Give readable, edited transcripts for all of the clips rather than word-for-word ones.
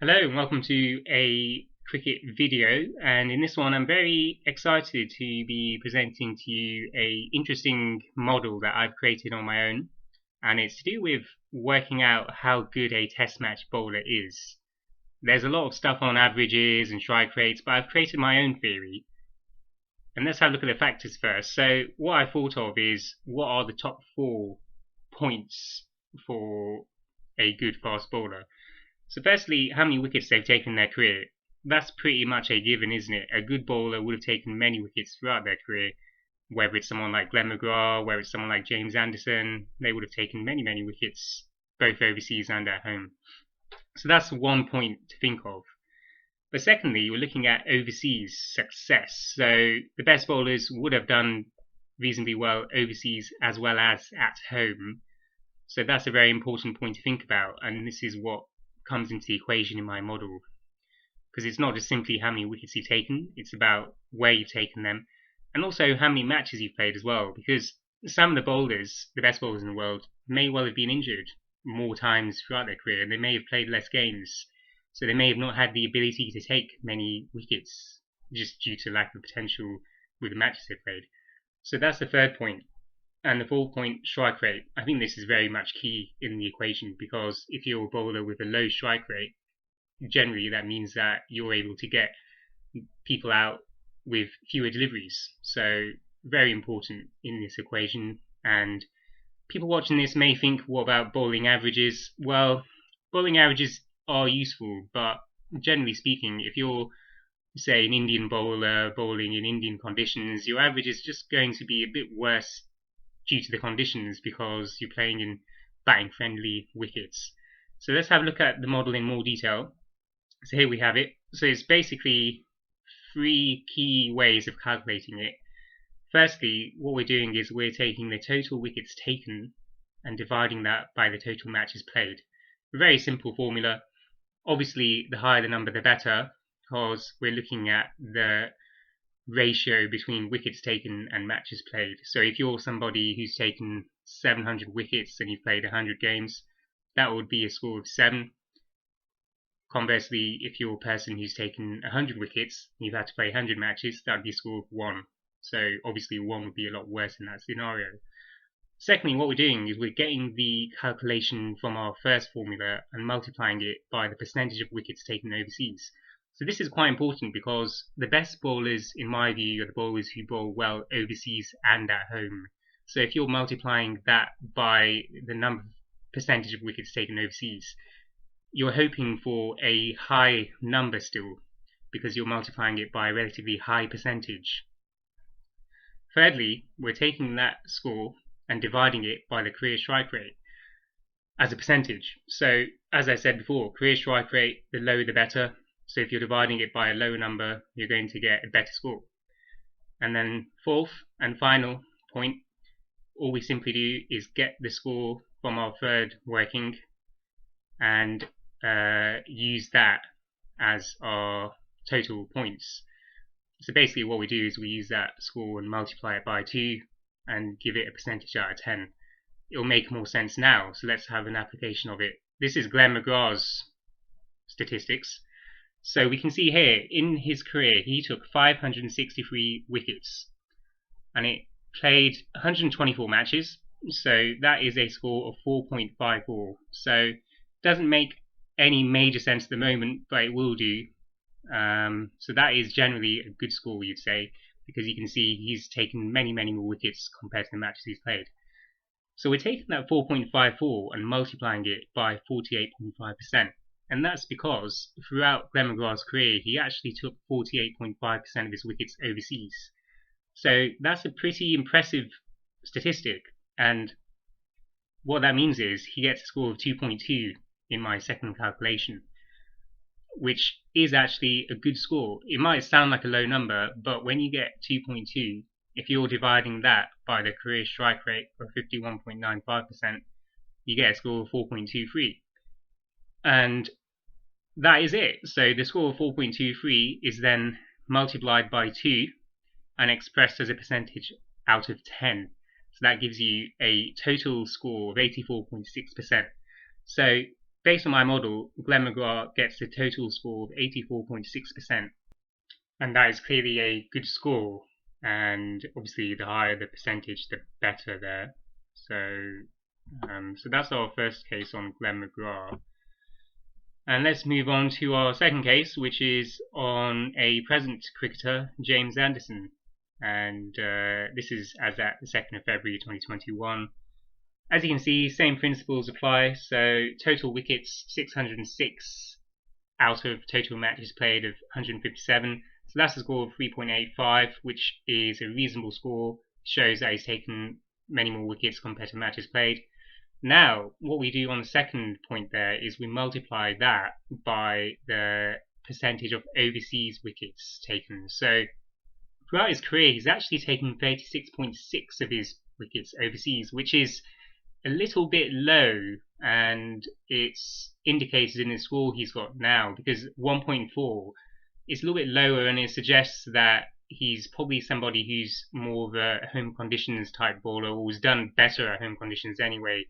Hello and welcome to a cricket video, and in this one I'm very excited to be presenting to you a interesting model that I've created on my own, and it's to do with working out how good a test match bowler is. There's a lot of stuff on averages and strike rates, but I've created my own theory, and let's have a look at the factors first. So what I thought of is, what are the top 4 points for a good fast bowler? So firstly, how many wickets they've taken in their career. That's pretty much a given, isn't it? A good bowler would have taken many wickets throughout their career, whether it's someone like Glenn McGrath, whether it's someone like James Anderson, they would have taken many wickets, both overseas and at home. So that's one point to think of. But secondly, we're looking at overseas success. So the best bowlers would have done reasonably well overseas as well as at home. So that's a very important point to think about, and this is what comes into the equation in my model, because it's not just simply how many wickets you've taken, it's about where you've taken them, and also how many matches you've played as well, because some of the bowlers, the best bowlers in the world, may well have been injured more times throughout their career, and they may have played less games, so they may have not had the ability to take many wickets just due to lack of potential with the matches they played. So that's the third point. And the 4 point strike rate, I think this is very much key in the equation, because if you're a bowler with a low strike rate, generally that means that you're able to get people out with fewer deliveries. So very important in this equation. And people watching this may think, what about bowling averages? Well, bowling averages are useful, but generally speaking, if you're say an Indian bowler bowling in Indian conditions, your average is just going to be a bit worse due to the conditions, because you're playing in batting friendly wickets. So let's have a look at the model in more detail. So here we have it. So it's basically three key ways of calculating it. Firstly, what we're doing is we're taking the total wickets taken and dividing that by the total matches played. A very simple formula. Obviously, the higher the number, the better, because we're looking at the ratio between wickets taken and matches played. So if you're somebody who's taken 700 wickets and you've played 100 games, that would be a score of 7. Conversely, if you're a person who's taken 100 wickets and you've had to play 100 matches, that would be a score of 1. So obviously 1 would be a lot worse in that scenario. Secondly, what we're doing is we're getting the calculation from our first formula and multiplying it by the percentage of wickets taken overseas. So this is quite important, because the best bowlers, in my view, are the bowlers who bowl well overseas and at home. So if you're multiplying that by the percentage of wickets taken overseas, you're hoping for a high number still, because you're multiplying it by a relatively high percentage. Thirdly, we're taking that score and dividing it by the career strike rate as a percentage. So as I said before, career strike rate, the lower the better. So if you're dividing it by a lower number, you're going to get a better score. And then fourth and final point, all we simply do is get the score from our third working and use that as our total points. So basically what we do is we use that score and multiply it by 2 and give it a percentage out of 10. It'll make more sense now, so let's have an application of it. This is Glenn McGrath's statistics. So we can see here, in his career, he took 563 wickets, and it played 124 matches, so that is a score of 4.54. So it doesn't make any major sense at the moment, but it will do. So that is generally a good score, you'd say, because you can see he's taken many more wickets compared to the matches he's played. So we're taking that 4.54 and multiplying it by 48.5%. And that's because throughout Glenn McGrath's career, he actually took 48.5% of his wickets overseas. So that's a pretty impressive statistic. And what that means is he gets a score of 2.2 in my second calculation, which is actually a good score. It might sound like a low number, but when you get 2.2, if you're dividing that by the career strike rate of 51.95%, you get a score of 4.23. And that is it. So the score of 4.23 is then multiplied by 2 and expressed as a percentage out of 10. So that gives you a total score of 84.6%. So based on my model, Glenn McGrath gets a total score of 84.6%, and that is clearly a good score. And obviously, the higher the percentage, the better there. So that's our first case on Glenn McGrath. And let's move on to our second case, which is on a present cricketer, James Anderson. And this is as at the 2nd of February 2021. As you can see, same principles apply. So total wickets 606 out of total matches played of 157. So that's a score of 3.85, which is a reasonable score. Shows that he's taken many more wickets compared to matches played. Now, what we do on the second point there is we multiply that by the percentage of overseas wickets taken. So throughout his career, he's actually taken 36.6 of his wickets overseas, which is a little bit low, and it's indicated in the score he's got now, because 1.4 is a little bit lower, and it suggests that he's probably somebody who's more of a home conditions type bowler, or has done better at home conditions anyway,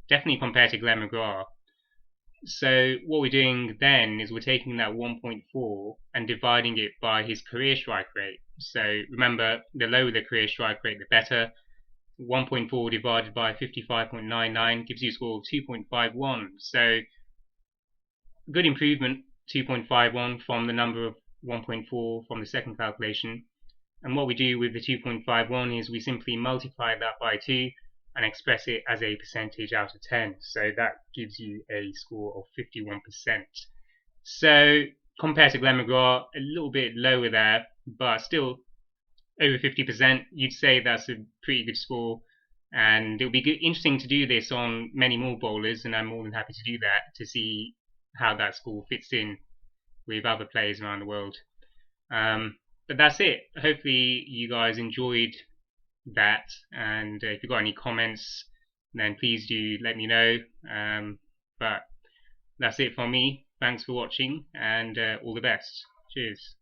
definitely compared to Glenn McGrath. So what we're doing then is we're taking that 1.4 and dividing it by his career strike rate. So remember, the lower the career strike rate, the better. 1.4 divided by 55.99 gives you a score of 2.51. So good improvement, 2.51 from the number of 1.4 from the second calculation. And what we do with the 2.51 is we simply multiply that by 2 and express it as a percentage out of 10. So that gives you a score of 51%. So compared to Glenn McGrath, a little bit lower there, but still over 50%, you'd say that's a pretty good score. And it'll be interesting to do this on many more bowlers, and I'm more than happy to do that to see how that score fits in with other players around the world. But that's it. Hopefully you guys enjoyed that, and if you've got any comments, then please do let me know. But that's it from me. Thanks for watching, and all the best. Cheers.